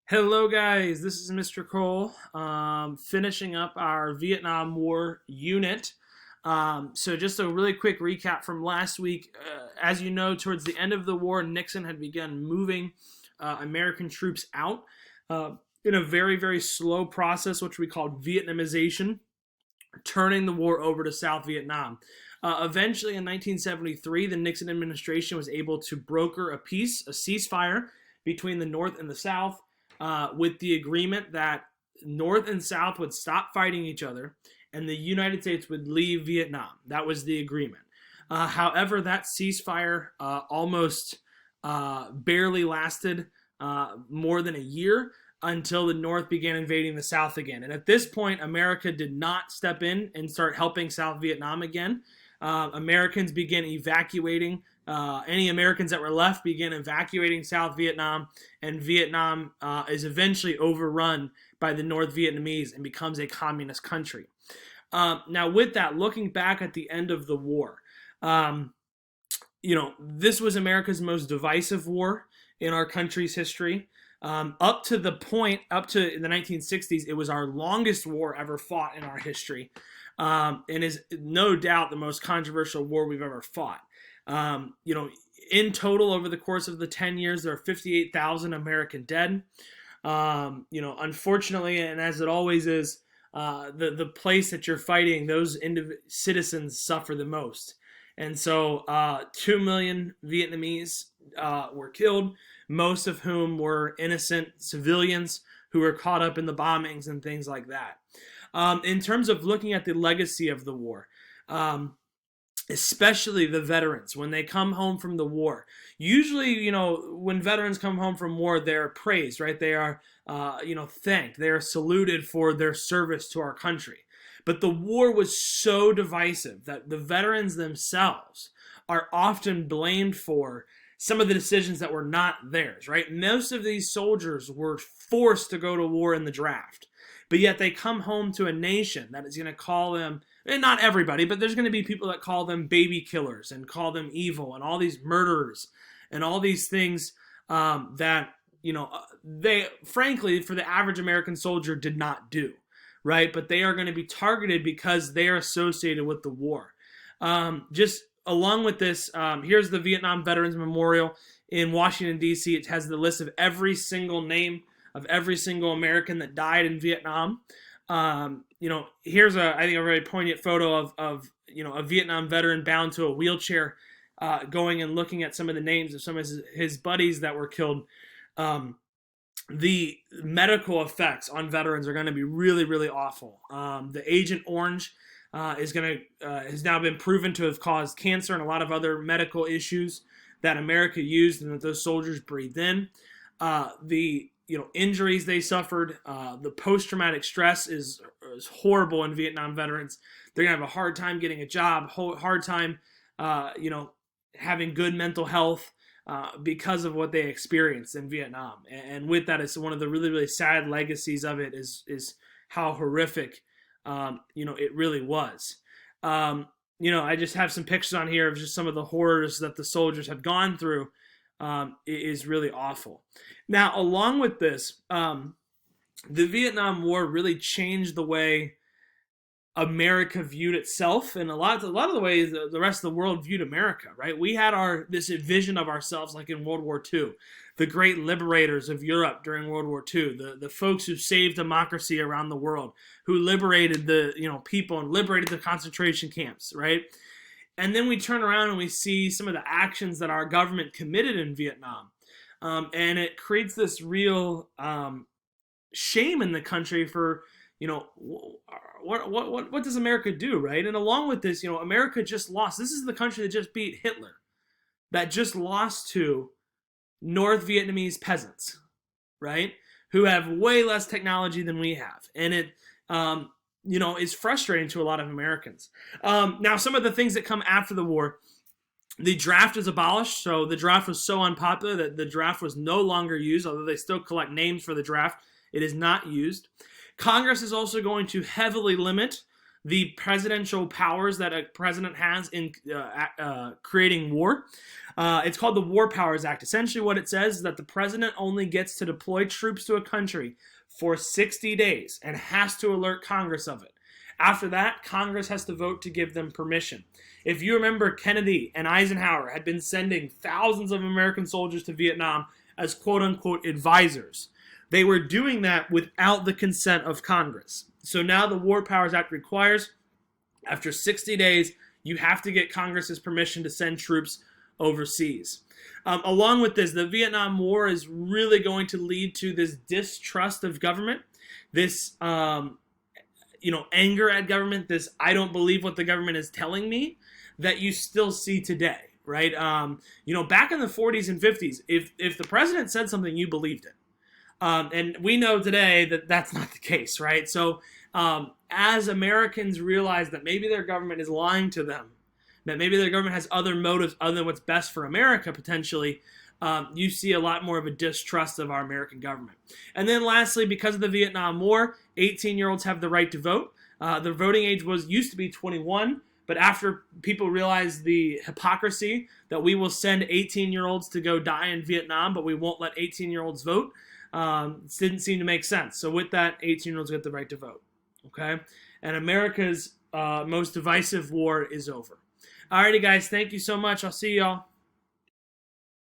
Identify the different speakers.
Speaker 1: Hello, guys. This is Mr. Cole, finishing up our Vietnam War unit. So, just a really quick recap from last week. As you know, towards the end of the war, Nixon had begun moving American troops out in a very, very slow process, which we called Vietnamization, turning the war over to South Vietnam. Eventually, in 1973, the Nixon administration was able to broker a ceasefire between the North and the South, with the agreement that North and South would stop fighting each other and the United States would leave Vietnam. That was the agreement. However, that ceasefire almost barely lasted more than a year until the North began invading the South again. And at this point, America did not step in and start helping South Vietnam again. Americans began evacuating. Any Americans that were left began evacuating South Vietnam, and Vietnam is eventually overrun by the North Vietnamese and becomes a communist country. Now, with that, looking back at the end of the war, this was America's most divisive war in our country's history. Up to the 1960s, it was our longest war ever fought in our history, and is no doubt the most controversial war we've ever fought. In total, over the course of the 10 years, there are 58,000 American dead. Unfortunately, and as it always is, the place that you're fighting, those citizens suffer the most. And so 2 million Vietnamese were killed, most of whom were innocent civilians who were caught up in the bombings and things like that. In terms of looking at the legacy of the war, especially the veterans, when they come home from the war. Usually, when veterans come home from war, they're praised, right? They are, thanked. They are saluted for their service to our country. But the war was so divisive that the veterans themselves are often blamed for some of the decisions that were not theirs, right? Most of these soldiers were forced to go to war in the draft, but yet they come home to a nation that is going to call them, and not everybody, but there's going to be people that call them baby killers and call them evil and all these murderers and all these things that, they, frankly, for the average American soldier did not do, right? But they are going to be targeted because they are associated with the war. Just along with this, here's the Vietnam Veterans Memorial in Washington, D.C. It has the list of every single name of every single American that died in Vietnam. Here's I think a very poignant photo of a Vietnam veteran bound to a wheelchair, going and looking at some of the names of some of his buddies that were killed. The medical effects on veterans are going to be really, really awful. The Agent Orange has now been proven to have caused cancer and a lot of other medical issues that America used and that those soldiers breathed in. The injuries they suffered, the post-traumatic stress is horrible in Vietnam veterans. They're going to have a hard time getting a job, hard time, having good mental health because of what they experienced in Vietnam. And with that, it's one of the really, really sad legacies of it is how horrific, it really was. I just have some pictures on here of just some of the horrors that the soldiers have gone through. Is really awful. Now, along with this, the Vietnam War really changed the way America viewed itself, and a lot of the ways the rest of the world viewed America. Right? We had this vision of ourselves like in World War II, the great liberators of Europe during World War II, the folks who saved democracy around the world, who liberated the people and liberated the concentration camps. Right? And then we turn around and we see some of the actions that our government committed in Vietnam. And it creates this real shame in the country for, what does America do, right? And along with this, America just lost. This is the country that just beat Hitler, that just lost to North Vietnamese peasants, right? Who have way less technology than we have. And it, is frustrating to a lot of Americans. Now, some of the things that come after the war, the draft is abolished. So the draft was so unpopular that the draft was no longer used, although they still collect names for the draft. It is not used. Congress is also going to heavily limit the presidential powers that a president has in creating war. It's called the War Powers Act. Essentially what it says is that the president only gets to deploy troops to a country for 60 days and has to alert Congress of it. After that, Congress has to vote to give them permission. If you remember, Kennedy and Eisenhower had been sending thousands of American soldiers to Vietnam as quote-unquote advisors. They were doing that without the consent of Congress. So now the War Powers Act requires, after 60 days, you have to get Congress's permission to send troops overseas. Along with this, the Vietnam War is really going to lead to this distrust of government, this anger at government, this I don't believe what the government is telling me, that you still see today, right? Back in the 40s and 50s, if the president said something, you believed it. And we know today that that's not the case, right? So as Americans realize that maybe their government is lying to them, that maybe their government has other motives other than what's best for America potentially, you see a lot more of a distrust of our American government. And then lastly, because of the Vietnam War, 18-year-olds have the right to vote. The voting age used to be 21, but after people realized the hypocrisy that we will send 18-year-olds to go die in Vietnam, but we won't let 18-year-olds vote, it didn't seem to make sense. So with that, 18-year-olds get the right to vote. Okay? And America's most divisive war is over. Alrighty, guys. Thank you so much. I'll see y'all.